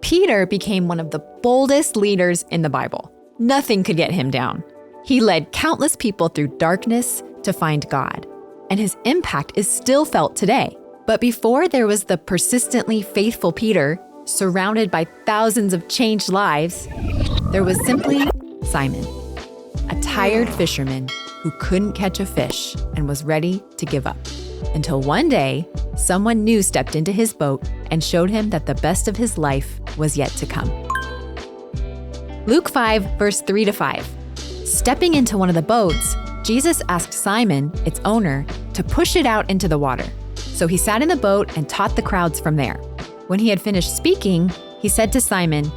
Peter became one of the boldest leaders in the Bible. Nothing could get him down. He led countless people through darkness to find God, and his impact is still felt today. But before there was the persistently faithful Peter, surrounded by thousands of changed lives, there was simply Simon, a tired fisherman who couldn't catch a fish and was ready to give up. Until one day, someone new stepped into his boat and showed him that the best of his life was yet to come. Luke 5, verse 3-5. Stepping into one of the boats, Jesus asked Simon, its owner, to push it out into the water. So he sat in the boat and taught the crowds from there. When he had finished speaking, he said to Simon,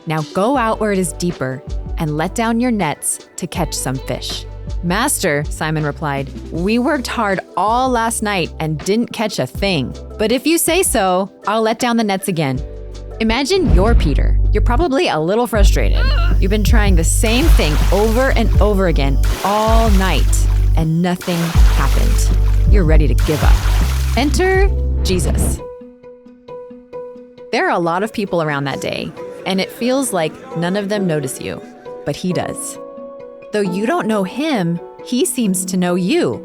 "Now go out where it is deeper and let down your nets to catch some fish." "Master," Simon replied, "we worked hard all last night and didn't catch a thing. But if you say so, I'll let down the nets again." Imagine you're Peter. You're probably a little frustrated. You've been trying the same thing over and over again all night, and nothing happened. You're ready to give up. Enter Jesus. There are a lot of people around that day, and it feels like none of them notice you, but he does. Though you don't know him, he seems to know you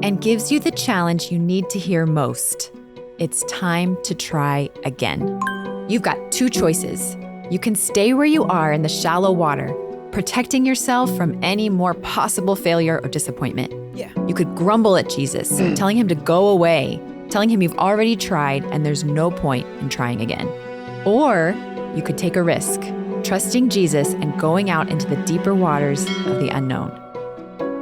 and gives you the challenge you need to hear most. It's time to try again. You've got two choices. You can stay where you are in the shallow water, protecting yourself from any more possible failure or disappointment. You could grumble at Jesus, telling him to go away, telling him you've already tried and there's no point in trying again. Or you could take a risk, trusting Jesus and going out into the deeper waters of the unknown.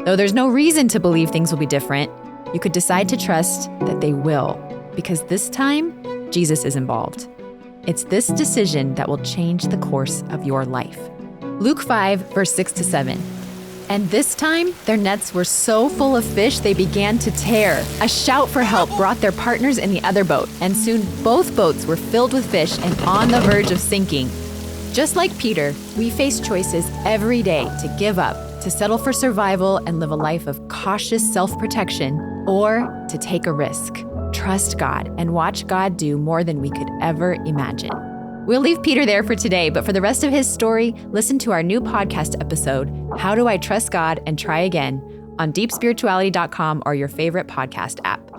Though there's no reason to believe things will be different, you could decide to trust that they will, because this time, Jesus is involved. It's this decision that will change the course of your life. Luke 5, verse 6-7. And this time, their nets were so full of fish they began to tear. A shout for help brought their partners in the other boat, and soon both boats were filled with fish and on the verge of sinking. Just like Peter, we face choices every day to give up, to settle for survival and live a life of cautious self-protection, or to take a risk, trust God, and watch God do more than we could ever imagine. We'll leave Peter there for today, but for the rest of his story, listen to our new podcast episode, How Do I Trust God and Try Again, on deepspirituality.com or your favorite podcast app.